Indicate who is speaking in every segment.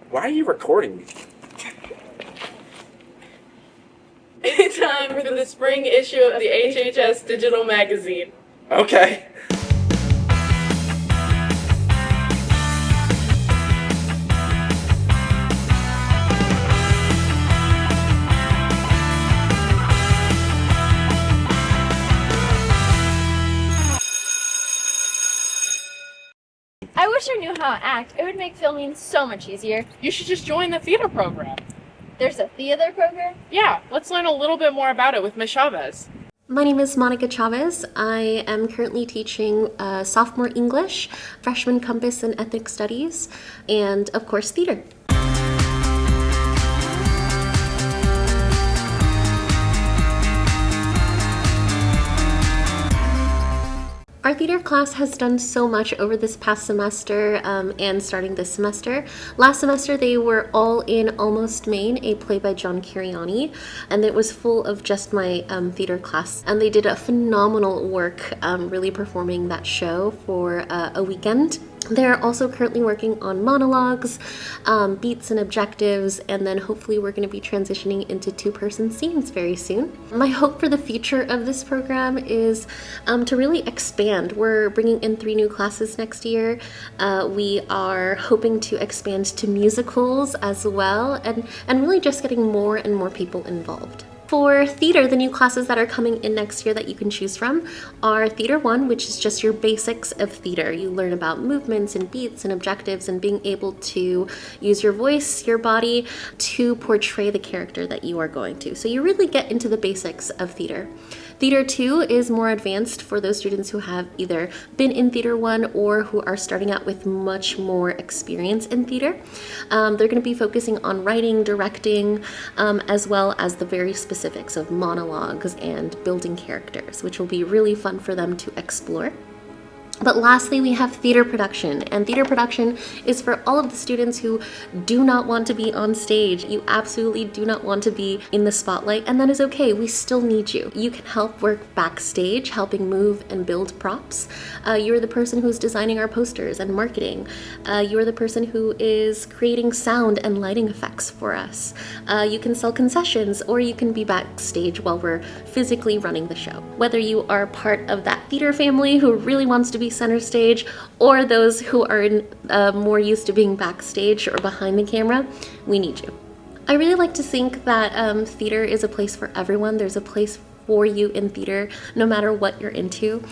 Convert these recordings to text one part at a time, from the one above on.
Speaker 1: Why are you recording me?
Speaker 2: It's time for the spring issue of the HHS Digital Magazine.
Speaker 1: Okay.
Speaker 3: I wish I knew how to act. It would make filming so much easier.
Speaker 2: You should just join the theater program.
Speaker 3: There's a theater program?
Speaker 2: Yeah, let's learn a little bit more about it with Ms. Chavez.
Speaker 4: My name is Monica Chavez. I am currently teaching sophomore English, freshman Compass and Ethnic Studies, and of course theater. Our theater class has done so much over this past semester and starting this semester. Last semester they were all in Almost Maine, a play by John Cariani, and it was full of just my theater class. And they did a phenomenal work really performing that show for a weekend. They're also currently working on monologues, beats and objectives, and then hopefully we're going to be transitioning into two-person scenes very soon. My hope for the future of this program is to really expand. We're bringing in 3 new classes next year. We are hoping to expand to musicals as well, and really just getting more and more people involved. For theater, the new classes that are coming in next year that you can choose from are Theater 1, which is just your basics of theater. You learn about movements and beats and objectives and being able to use your voice, your body, to portray the character that you are going to. So you really get into the basics of theater. Theater 2 is more advanced for those students who have either been in Theater 1 or who are starting out with much more experience in theater. They're going to be focusing on writing, directing, as well as the very specifics of monologues and building characters, which will be really fun for them to explore. But lastly, we have theater production, and theater production is for all of the students who do not want to be on stage. You absolutely do not want to be in the spotlight, and that is okay. We still need you. You can help work backstage, helping move and build props. You're the person who's designing our posters and marketing. You're the person who is creating sound and lighting effects for us. You can sell concessions, or you can be backstage while we're physically running the show. Whether you are part of that theater family who really wants to be center stage, or those who are more used to being backstage or behind the camera, we need you. I really like to think that theater is a place for everyone. There's a place for you in theater, no matter what you're into.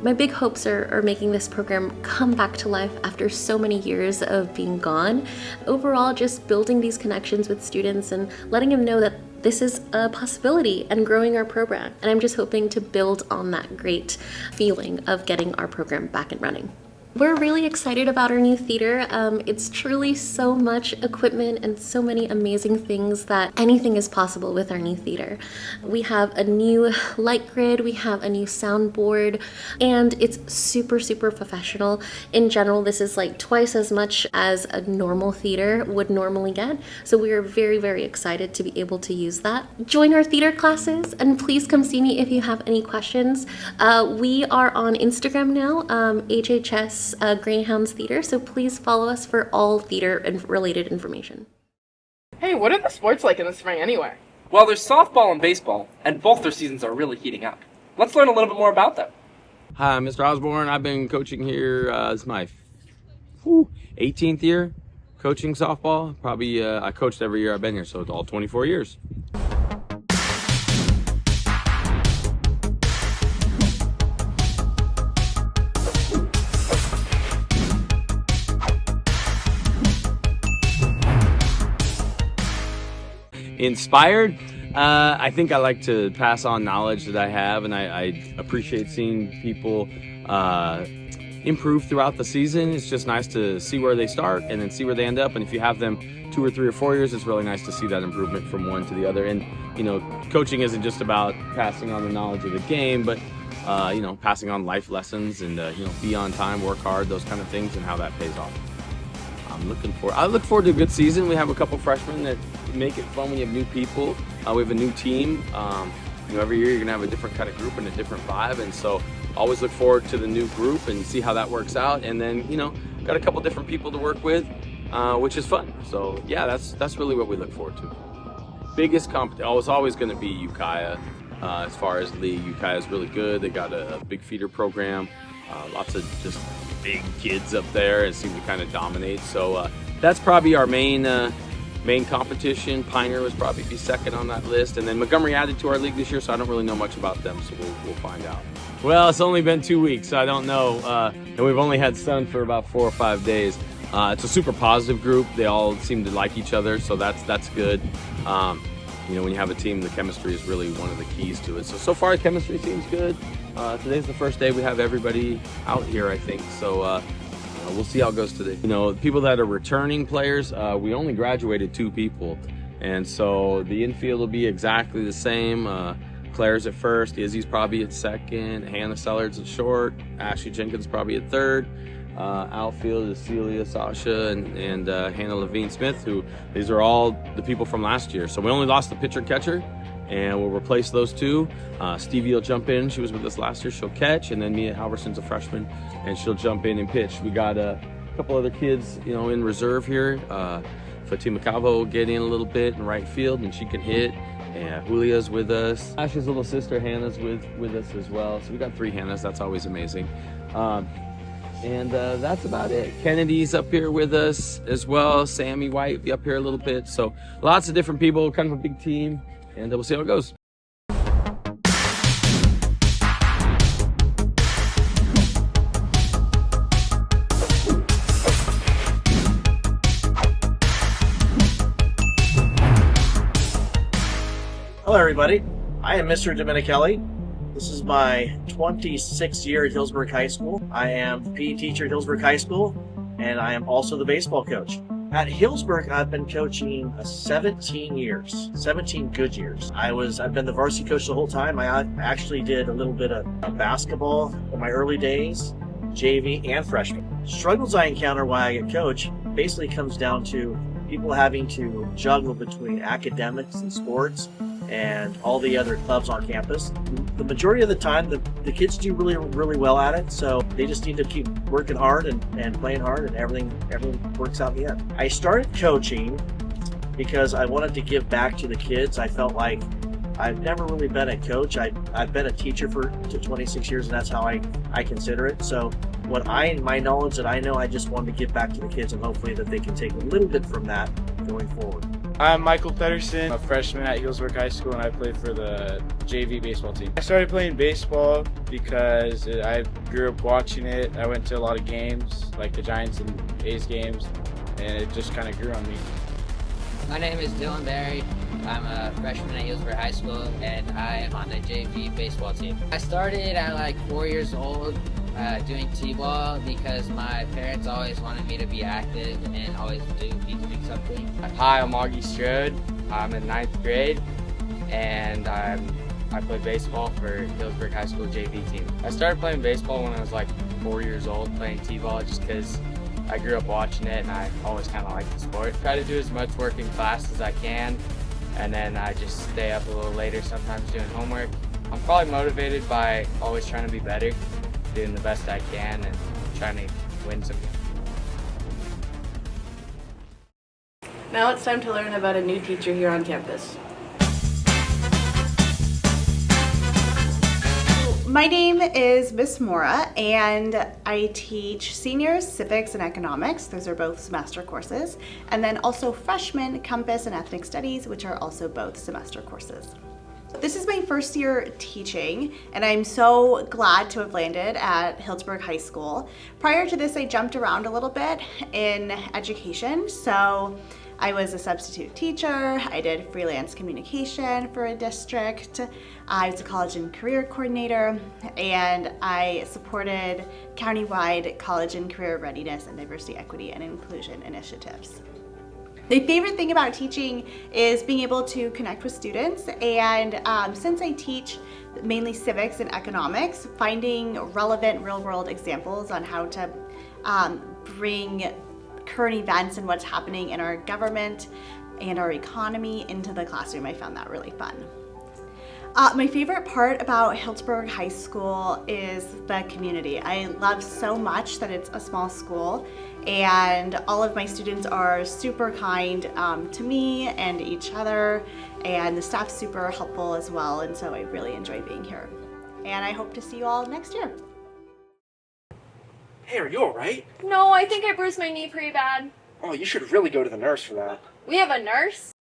Speaker 4: My big hopes are making this program come back to life after so many years of being gone. Overall, just building these connections with students and letting them know that this is a possibility and growing our program. And I'm just hoping to build on that great feeling of getting our program back and running. We're really excited about our new theater. It's truly so much equipment and so many amazing things that anything is possible with our new theater. We have a new light grid, we have a new soundboard, and it's super, super professional. In general, this is like twice as much as a normal theater would normally get. So we are very, very excited to be able to use that. Join our theater classes, and please come see me if you have any questions. We are on Instagram now, HHS Greyhounds Theater, so please follow us for all theater and related information.
Speaker 2: Hey, what are the sports like in the spring anyway?
Speaker 1: Well, there's softball and baseball, and both their seasons are really heating up. Let's learn a little bit more about them.
Speaker 5: Hi, I'm Mr. Osborne. I've been coaching here. It's my 18th year coaching softball. Probably I coached every year I've been here, so it's all 24 years. Inspired? I think I like to pass on knowledge that I have, and I appreciate seeing people improve throughout the season. It's just nice to see where they start and then see where they end up. And if you have them 2 or 3 or 4 years, it's really nice to see that improvement from one to the other. And, you know, coaching isn't just about passing on the knowledge of the game, but, you know, passing on life lessons and, you know, be on time, work hard, those kind of things, and how that pays off. I look forward to a good season. We have a couple freshmen that make it fun when you have new people. We have a new team. You know, every year you're gonna have a different kind of group and a different vibe, and so always look forward to the new group and see how that works out. And then, you know, got a couple different people to work with. which is fun. So yeah, that's really what we look forward to. Biggest competition, it's always going to be Ukiah. As far as league, Ukiah is really good. They got a big feeder program, lots of just big kids up there and seem to kind of dominate. So that's probably our main competition. Pioneer was probably be second on that list, and then Montgomery added to our league this year, so I don't really know much about them. So we'll find out. Well, it's only been 2 weeks, so I don't know, and we've only had sun for about 4 or 5 days. It's a super positive group. They all seem to like each other, so that's good. When you have a team, the chemistry is really one of the keys to it. So far, the chemistry seems good. Today's the first day we have everybody out here, I think. So we'll see how it goes today. People that are returning players, we only graduated 2 people. And so the infield will be exactly the same. Claire's at first, Izzy's probably at second, Hannah Sellards at short, Ashley Jenkins probably at third. Outfield is Celia, Sasha, and Hannah Levine-Smith, these are all the people from last year. So we only lost the pitcher-catcher, and we'll replace those 2. Stevie will jump in. She was with us last year. She'll catch, and then Mia Halverson's a freshman, and she'll jump in and pitch. We got a couple other kids, in reserve here. Fatima Cavo will get in a little bit in right field, and she can hit. And Julia's with us. Ashley's little sister Hannah's with us as well. So we got 3 Hannahs. That's always amazing. And that's about it. Kennedy's up here with us as well. Sammy White will be up here a little bit. So lots of different people, kind of a big team. And we'll see how it goes.
Speaker 6: Hello everybody, I am Mr. Dominichelli. This is my 26th year at Healdsburg High School. I am the PE teacher at Healdsburg High School, and I am also the baseball coach. At Healdsburg, I've been coaching 17 years, 17 good years. I've been the varsity coach the whole time. I actually did a little bit of basketball in my early days, JV and freshman. Struggles I encounter while I get coach basically comes down to people having to juggle between academics and sports and all the other clubs on campus. The majority of the time, the kids do really, really well at it, so they just need to keep working hard and playing hard, and everything works out in the end. I started coaching because I wanted to give back to the kids. I felt like I've never really been a coach. I've been a teacher for 26 years, and that's how I consider it. So my knowledge that I know, I just wanted to give back to the kids, and hopefully that they can take a little bit from that going forward.
Speaker 7: I'm Michael Pedersen, a freshman at Healdsburg High School, and I play for the JV baseball team. I started playing baseball because I grew up watching it. I went to a lot of games, like the Giants and A's games, and it just kind of grew on me.
Speaker 8: My name is Dylan Barry. I'm a freshman at Healdsburg High School, and I am on the JV baseball team. I started at like 4 years old doing t-ball because my parents always wanted me to be active and always be doing something.
Speaker 9: Hi, I'm Augie Strode. I'm in 9th grade, and I play baseball for Healdsburg High School JV team. I started playing baseball when I was like 4 years old, playing t-ball just because I grew up watching it and I always kind of liked the sport. Try to do as much work in class as I can, and then I just stay up a little later sometimes doing homework. I'm probably motivated by always trying to be better, doing the best I can, and trying to win some.
Speaker 2: Now it's time to learn about a new teacher here on campus.
Speaker 10: My name is Miss Mora, and I teach seniors civics and economics. Those are both semester courses. And then also freshmen compass and ethnic studies, which are also both semester courses. This is my first year teaching, and I'm so glad to have landed at Healdsburg High School. Prior to this, I jumped around a little bit in education. So I was a substitute teacher, I did freelance communication for a district, I was a college and career coordinator, and I supported countywide college and career readiness and diversity, equity, and inclusion initiatives. My favorite thing about teaching is being able to connect with students, and since I teach mainly civics and economics, finding relevant real-world examples on how to bring current events and what's happening in our government and our economy into the classroom, I found that really fun. My favorite part about Healdsburg High School is the community. I love so much that it's a small school, and all of my students are super kind to me and each other, and the staff's super helpful as well, and so I really enjoy being here. And I hope to see you all next year.
Speaker 1: Hey, are you alright?
Speaker 3: No, I think I bruised my knee pretty bad.
Speaker 1: Oh, you should really go to the nurse for that.
Speaker 3: We have a nurse?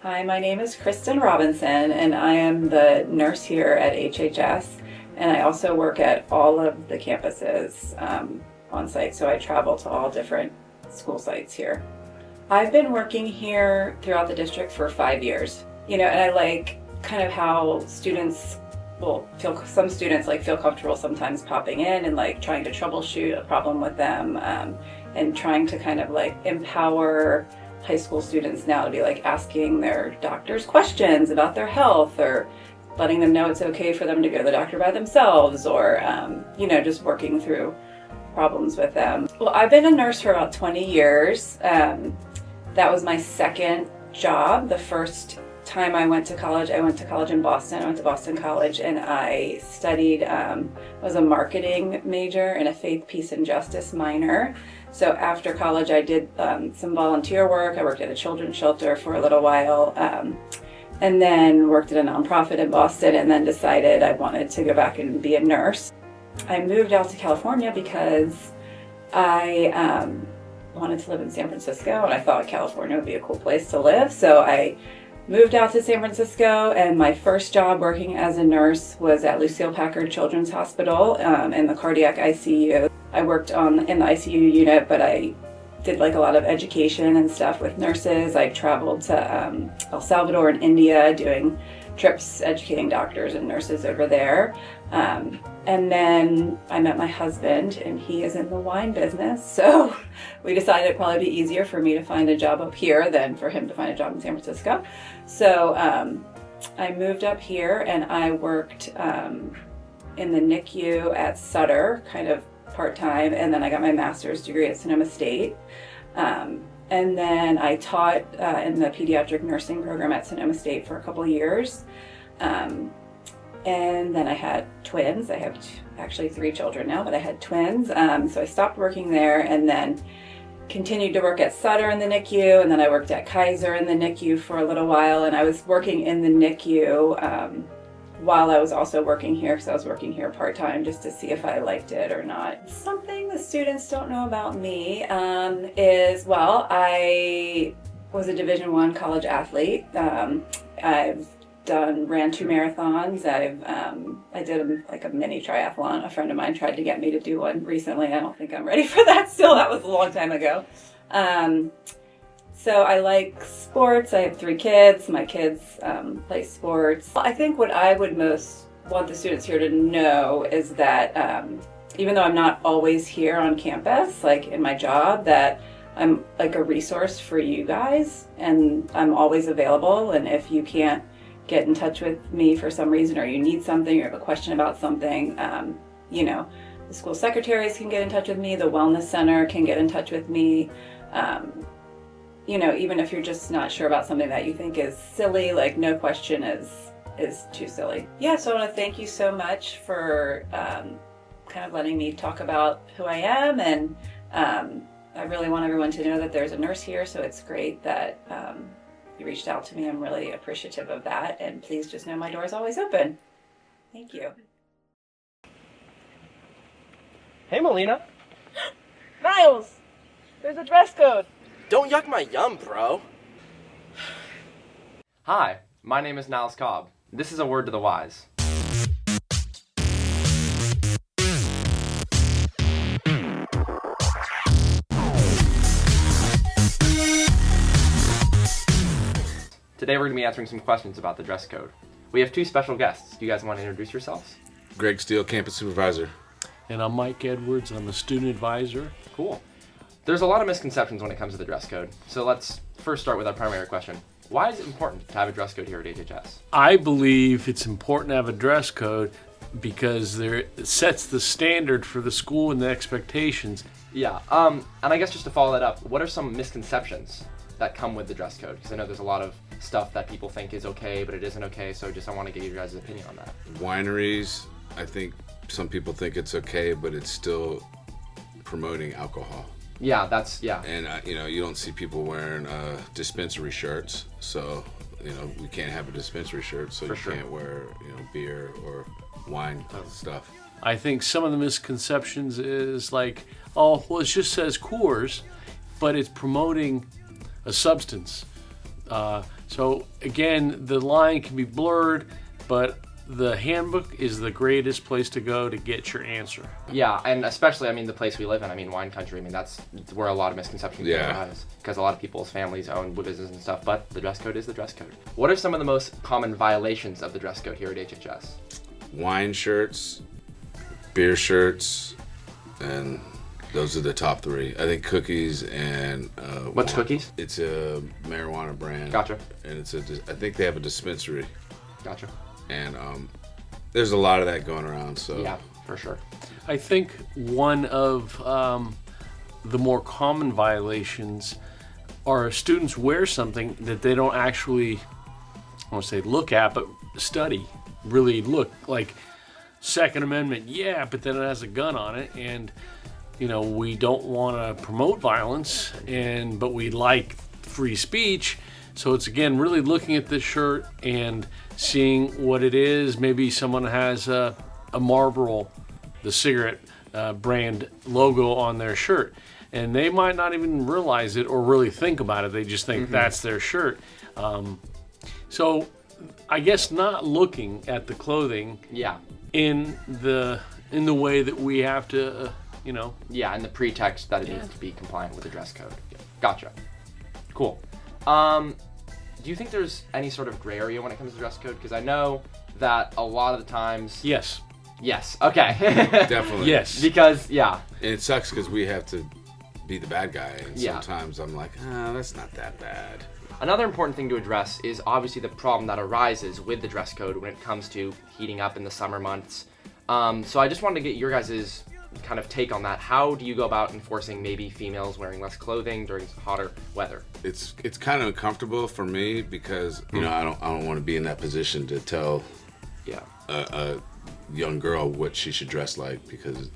Speaker 11: Hi, my name is Kristen Robinson, and I am the nurse here at HHS, and I also work at all of the campuses on site, so I travel to all different school sites here. I've been working here throughout the district for 5 years, and I like kind of how students some students feel comfortable sometimes popping in and trying to troubleshoot a problem with them, and trying to kind of empower high school students now to be asking their doctors questions about their health, or letting them know it's okay for them to go to the doctor by themselves, or just working through problems with them. Well, I've been a nurse for about 20 years. That was my second job. The first time I went to college in Boston. I went to Boston College, and I studied, was a marketing major and a faith, peace, and justice minor. So after college, I did some volunteer work. I worked at a children's shelter for a little while, and then worked at a nonprofit in Boston, and then decided I wanted to go back and be a nurse. I moved out to California because I wanted to live in San Francisco, and I thought California would be a cool place to live. So I moved out to San Francisco, and my first job working as a nurse was at Lucile Packard Children's Hospital in the cardiac ICU. I worked in the ICU unit, but I did a lot of education and stuff with nurses. I traveled to El Salvador and India doing trips educating doctors and nurses over there. And then I met my husband, and he is in the wine business, so we decided it'd probably be easier for me to find a job up here than for him to find a job in San Francisco. So I moved up here, and I worked in the NICU at Sutter, kind of part-time, and then I got my master's degree at Sonoma State. And then I taught in the pediatric nursing program at Sonoma State for a couple of years. And then I had twins. I have actually 3 children now, but I had twins. So I stopped working there, and then continued to work at Sutter in the NICU, and then I worked at Kaiser in the NICU for a little while, and I was working in the NICU while I was also working here, because I was working here part-time just to see if I liked it or not. Something the students don't know about me is, well, I was a Division I college athlete. I've ran 2 marathons. I did a mini triathlon. A friend of mine tried to get me to do one recently. I don't think I'm ready for that still. That was a long time ago. So I like sports. I have 3 kids. My kids play sports. I think what I would most want the students here to know is that even though I'm not always here on campus, in my job, that I'm a resource for you guys, and I'm always available. And if you can't get in touch with me for some reason, or you need something, or have a question about something, the school secretaries can get in touch with me, the wellness center can get in touch with me. Even if you're just not sure about something that you think is silly, no question is too silly. Yeah, so I want to thank you so much for kind of letting me talk about who I am, and I really want everyone to know that there's a nurse here, so it's great that you reached out to me. I'm really appreciative of that, and please just know my door is always open. Thank you.
Speaker 1: Hey, Melina.
Speaker 2: Niles, there's a dress code.
Speaker 1: Don't yuck my yum, bro.
Speaker 12: Hi, my name is Niles Cobb. This is a word to the wise. Today we're going to be answering some questions about the dress code. We have 2 special guests. Do you guys want to introduce yourselves?
Speaker 13: Greg Steele, campus supervisor.
Speaker 14: And I'm Mike Edwards. I'm a student advisor.
Speaker 12: Cool. There's a lot of misconceptions when it comes to the dress code. So let's first start with our primary question. Why is it important to have a dress code here at HHS?
Speaker 14: I believe it's important to have a dress code because it sets the standard for the school and the expectations.
Speaker 12: Yeah, and I guess just to follow that up, what are some misconceptions that come with the dress code? Because I know there's a lot of stuff that people think is okay, but it isn't okay. So I want to get your guys' opinion on that.
Speaker 13: Wineries, I think some people think it's okay, but it's still promoting alcohol.
Speaker 12: Yeah, that's, yeah.
Speaker 13: And, you don't see people wearing dispensary shirts. So, we can't have a dispensary shirt, so can't wear, beer or wine stuff.
Speaker 14: I think some of the misconceptions is like, oh, well, it just says Coors, but it's promoting a substance. So again, the line can be blurred, but the handbook is the greatest place to go to get your answer.
Speaker 12: Yeah, and especially, the place we live in, wine country, that's where a lot of misconceptions arise. Because a lot of people's families own businesses and stuff, but the dress code is the dress code. What are some of the most common violations of the dress code here at HHS?
Speaker 13: Wine shirts, beer shirts, and those are the top three. I think cookies and
Speaker 12: what's cookies?
Speaker 13: It's a marijuana brand.
Speaker 12: Gotcha.
Speaker 13: And I think they have a dispensary.
Speaker 12: Gotcha.
Speaker 13: And there's a lot of that going around. So
Speaker 12: yeah, for sure.
Speaker 14: I think one of the more common violations are students wear something that they don't actually, I won't say look at, but study. Really look, like Second Amendment, yeah, but then it has a gun on it, and we don't want to promote violence, but we like free speech. So it's, again, really looking at this shirt and seeing what it is. Maybe someone has a Marlboro, the cigarette brand logo on their shirt, and they might not even realize it or really think about it. They just think that's their shirt. So I guess not looking at the clothing in the way that we have to,
Speaker 12: Yeah, and the pretext that it needs to be compliant with the dress code. Gotcha. Cool. Do you think there's any sort of gray area when it comes to dress code? Because I know that a lot of the times...
Speaker 14: Yes.
Speaker 12: Yes, okay.
Speaker 13: Definitely.
Speaker 14: Yes.
Speaker 12: Because, yeah.
Speaker 13: And it sucks because we have to be the bad guy, and sometimes I'm like, that's not that bad.
Speaker 12: Another important thing to address is obviously the problem that arises with the dress code when it comes to heating up in the summer months. So I just wanted to get your guys' kind of take on that. How do you go about enforcing maybe females wearing less clothing during hotter weather?
Speaker 13: It's kind of uncomfortable for me because I don't want to be in that position to tell a young girl what she should dress like, because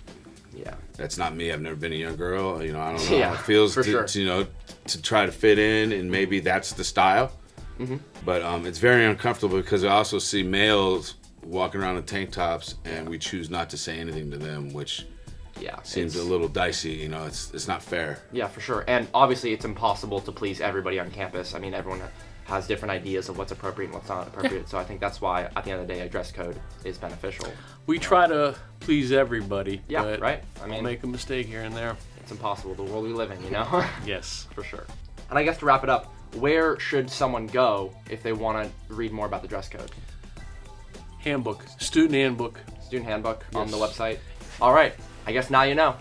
Speaker 13: that's not me. I've never been a young girl. I don't know how it feels to try to fit in, and maybe that's the style. But it's very uncomfortable because I also see males walking around in tank tops, and we choose not to say anything to them, which seems a little dicey. It's not fair.
Speaker 12: Yeah, for sure. And obviously it's impossible to please everybody on campus. Everyone has different ideas of what's appropriate and what's not appropriate. So I think that's why at the end of the day a dress code is beneficial.
Speaker 14: We try to please everybody.
Speaker 12: Yeah,
Speaker 14: but
Speaker 12: right.
Speaker 14: We'll make a mistake here and there.
Speaker 12: It's impossible, the world we live in,
Speaker 14: Yes.
Speaker 12: For sure. And I guess to wrap it up, where should someone go if they want to read more about the dress code?
Speaker 14: Handbook. Student handbook.
Speaker 12: Student handbook on the website. All right. I guess now you know.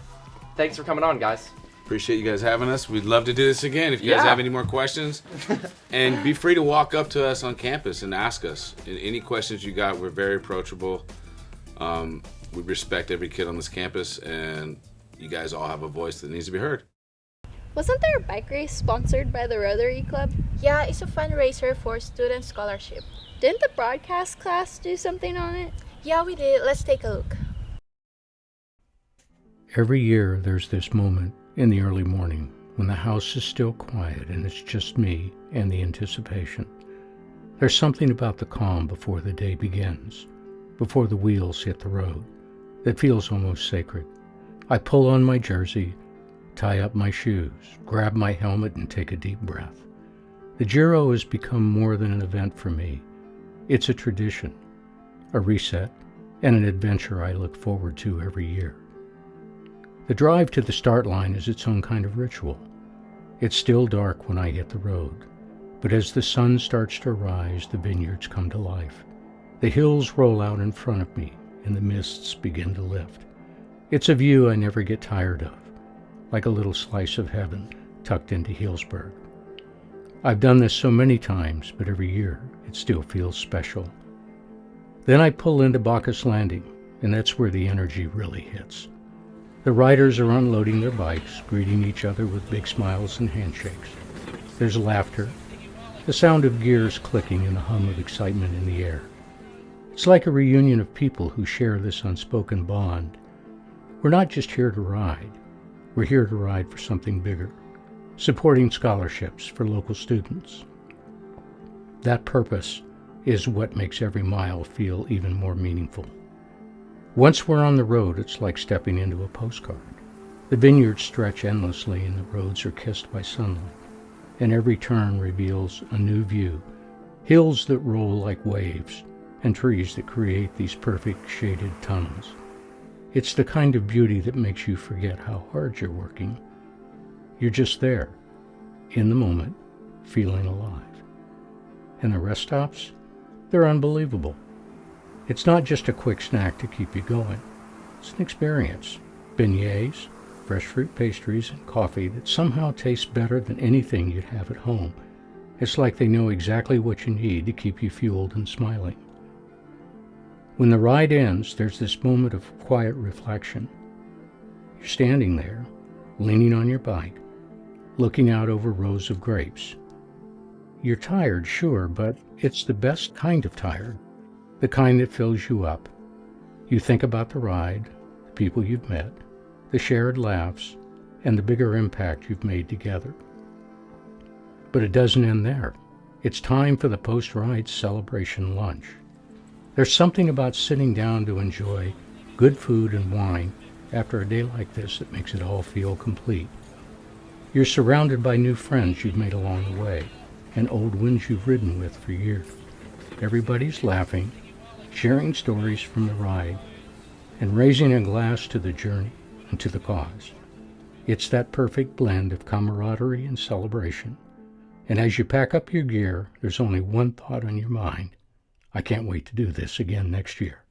Speaker 12: Thanks for coming on, guys.
Speaker 13: Appreciate you guys having us. We'd love to do this again if you guys have any more questions. And be free to walk up to us on campus and ask us. And any questions you got, we're very approachable. We respect every kid on this campus, and you guys all have a voice that needs to be heard.
Speaker 3: Wasn't there a bike race sponsored by the Rotary Club? Yeah, it's a fundraiser for student scholarship. Didn't the broadcast class do something on it? Yeah, we did. Let's take a look.
Speaker 15: Every year there's this moment in the early morning when the house is still quiet and it's just me and the anticipation. There's something about the calm before the day begins, before the wheels hit the road, that feels almost sacred. I pull on my jersey, tie up my shoes, grab my helmet, and take a deep breath. The Giro has become more than an event for me. It's a tradition, a reset, and an adventure I look forward to every year. The drive to the start line is its own kind of ritual. It's still dark when I hit the road, but as the sun starts to rise, the vineyards come to life. The hills roll out in front of me, and the mists begin to lift. It's a view I never get tired of, like a little slice of heaven tucked into Healdsburg. I've done this so many times, but every year it still feels special. Then I pull into Bacchus Landing, and that's where the energy really hits. The riders are unloading their bikes, greeting each other with big smiles and handshakes. There's laughter, the sound of gears clicking and the hum of excitement in the air. It's like a reunion of people who share this unspoken bond. We're not just here to ride. We're here to ride for something bigger, supporting scholarships for local students. That purpose is what makes every mile feel even more meaningful. Once we're on the road, it's like stepping into a postcard. The vineyards stretch endlessly and the roads are kissed by sunlight, and every turn reveals a new view, hills that roll like waves, and trees that create these perfect shaded tunnels. It's the kind of beauty that makes you forget how hard you're working. You're just there, in the moment, feeling alive. And the rest stops? They're unbelievable. It's not just a quick snack to keep you going. It's an experience. Beignets, fresh fruit pastries, and coffee that somehow tastes better than anything you'd have at home. It's like they know exactly what you need to keep you fueled and smiling. When the ride ends, there's this moment of quiet reflection. You're standing there, leaning on your bike, looking out over rows of grapes. You're tired, sure, but it's the best kind of tired, the kind that fills you up. You think about the ride, the people you've met, the shared laughs, and the bigger impact you've made together. But it doesn't end there. It's time for the post-ride celebration lunch. There's something about sitting down to enjoy good food and wine after a day like this that makes it all feel complete. You're surrounded by new friends you've made along the way, and old ones you've ridden with for years. Everybody's laughing, sharing stories from the ride, and raising a glass to the journey and to the cause. It's that perfect blend of camaraderie and celebration. And as you pack up your gear, there's only one thought on your mind. I can't wait to do this again next year.